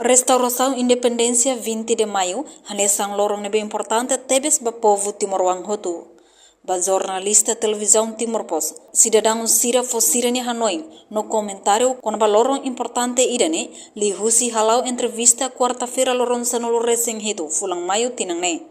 Restauração Independência 20 de maio, hanesang lorong nebe importante tebes ba povo Timor-Wanghotu. Ba jornalista televisão Timor Post, cidadão Sira Fosira ni Hanoi, no comentário quando ba lorong importante idane, li husi halau entrevista quarta-feira lorong sanulu reseng hitu, fulang maio tinangne.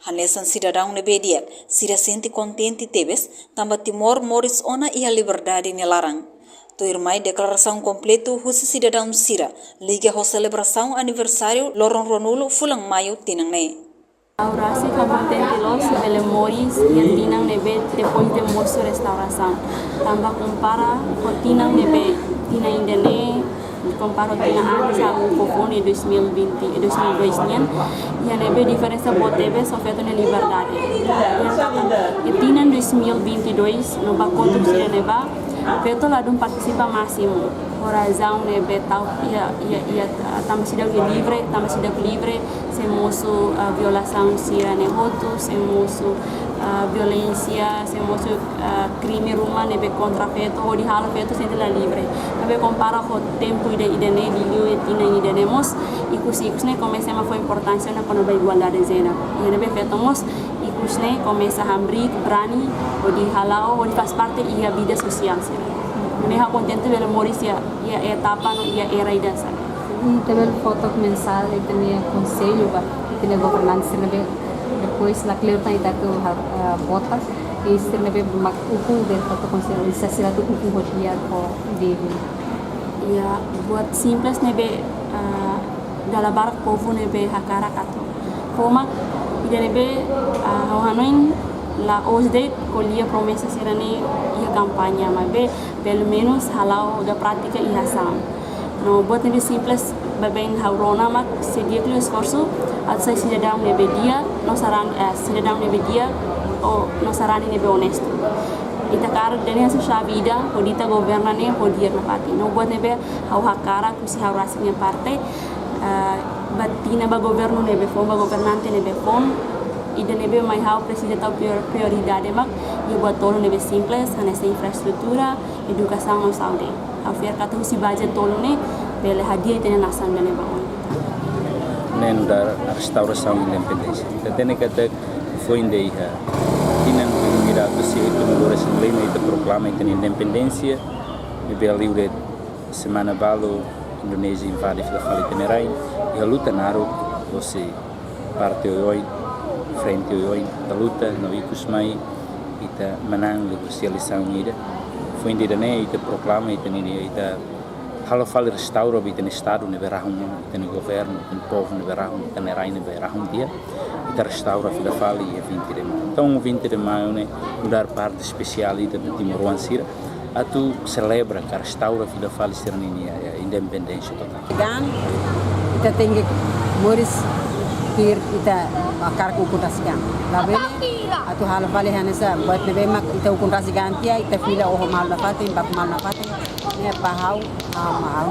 Hanesan cidadão nebe dia, Sira senti contente tebes, tamba Timor moris ona ia liberdade ni larang. Tu irmai declaração completo husi cidadão Sira, liga ho celebração aniversário lorong ronulo fulang maio tinangne. Aurasi contente los memories yang tinang nebe depois de moço restauração. Tamba compara com tinang nebe tina indene compara tina antes a popone 2020 e 2002 nian yang nebe diferença botebe sofeto na liberdade. E tinang 2022 no baconto Sira neba feto lá dum participa máximo. Razão nebe tal ia tamo cidade livre, sem moço violação Sira nehotu, sem moço violência, sem moço crime rumah nebe contra feto, ou de hal feto sem la livre. Nebe compara com tempo ide idene dilio e tina idene mos, ikus ne começa a foi importância na quando vai igualdade zena. E nebe feto mos ikus ne começa a hambrik, brani, ou de halau, ou de faz parte ia vida social Sira. Neha contente pelo Maurícia e a etapa no ia era idasa. Teve foto mensal e tinha conselho ba tinha governança nebe depois la clear tá ita tu bota e se nebe mak uku de foto conselho isa sila tu uku hodia ko devi. Ya buat simples nebe dalam barak povo nebe hakara kato. Koma ida nebe hanoin la OSDE colia promessa serane ia campanha mas pelo menos halau da prática ia ação no buat nebe simples bem haurona mak sedia que esforço at sai cidadão nebe dia no saran cidadão nebe dia ou no sarani nebe honesto ita cara dene essa vida podita governane podia na parte no buat nebe hau hakara kusi haurasi minha parte batina ba governo nebe fom ba governante nebe fom ida nebe mai hau precisa tal prioridade mak e buat tolo nebe simples nessa infraestrutura educação no saúde a fer katu si budget tolo ne pela hadiah tena nasan nebe on nen da restauração independência tene kata foi indeia tinan mira se itu melhor assembleia ita proclama ita independência nebe livre semana balo Indonesia invade Filafali Tenerai e a luta naro você parte hoje frente hoje da luta no ikus mai ita menang negosialisação ida foi indida ne ita proclama ita ni ita halo fal restauro ita no estado ne berahum ita no governo no povo ne berahum ita ne rai ne berahum dia ita restaura Filafali e 20 de maio então 20 de maio ne mudar parte especial ita de Timor Sira atu celebra que restaura Filafali Sira ni a independência total Dan ita tengi moris kir ita akar ku kutasigan labele atu hal vale hanesa buat nebe mak ita kutasigan tia ita fila oh mal na patin bak mal na patin ne pahau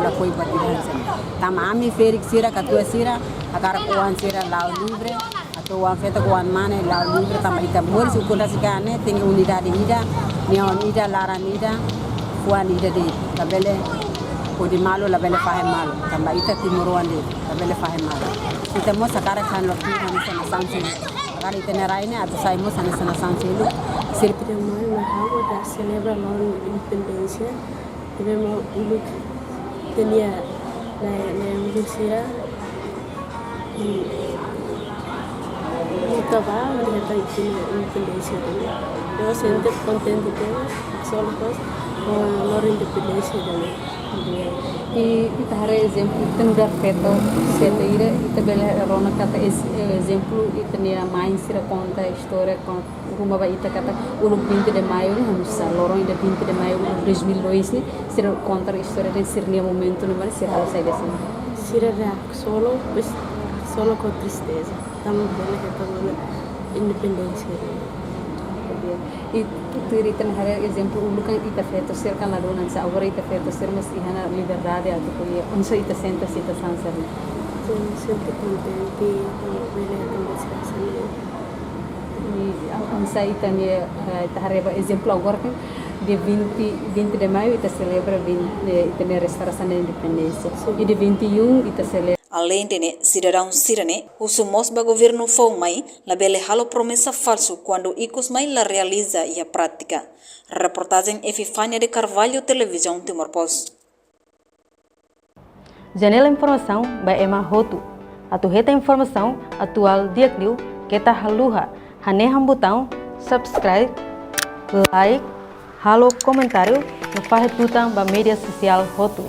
la koi batidan sen tamami ferik Sira katua Sira akar kuan Sira lau libre atu wan feta kuan mane lau libre tama ita moris kutasigan ne tengi unidade ida neon ida laran ida kuan ida de labele Kodi malo la bele fahe malo, tamba ita Timor-Wande la bele fahe malo. Ita mo sakara kan lo kiri na sana sanse. Sakara ita nerai ne atau sai mo sana sanse lu. Sirpi de maio na hawa da celebra lor independência. Teve mo uluk tenia na uluk Sira. Muita ba na ta independência. Eu sinto contente que só depois lor independência dele. E ita hare exemplo tendar feto ira ita bela rona kata exemplo ita nia main Sira conta história com rumah ba ita kata uluk 20 de maio ni hanusa lorong ida 20 de maio 2002 ni Sira conta história de Sirnia momento no Sira hal sai desse Sira solo com tristeza estamos bela que toda independência e tu ita hare exemplo ulukan ita feto Sira kan ladonan sa agora ita feto Sira mas ihana liberdade atu kuya unsa ita senta ita sansari sempre contente bela conversação unsa ita ni ita hare exemplo agora kan de 20 de maio ita celebra ita ni restauração da independência e de 21 ita celebra Além de cidadão sirene, o sumos ba governo foi mai, labele halo promessa falso quando icos mai la realiza e a prática. Reportagem Epifânia de Carvalho, Televisão Timor-Poste. Janela Informação by Emma Hotu. Atu reta informação atual dia kriu kita haluha haneham botão subscribe, like, halo comentário no farre tutang ba media social Hotu.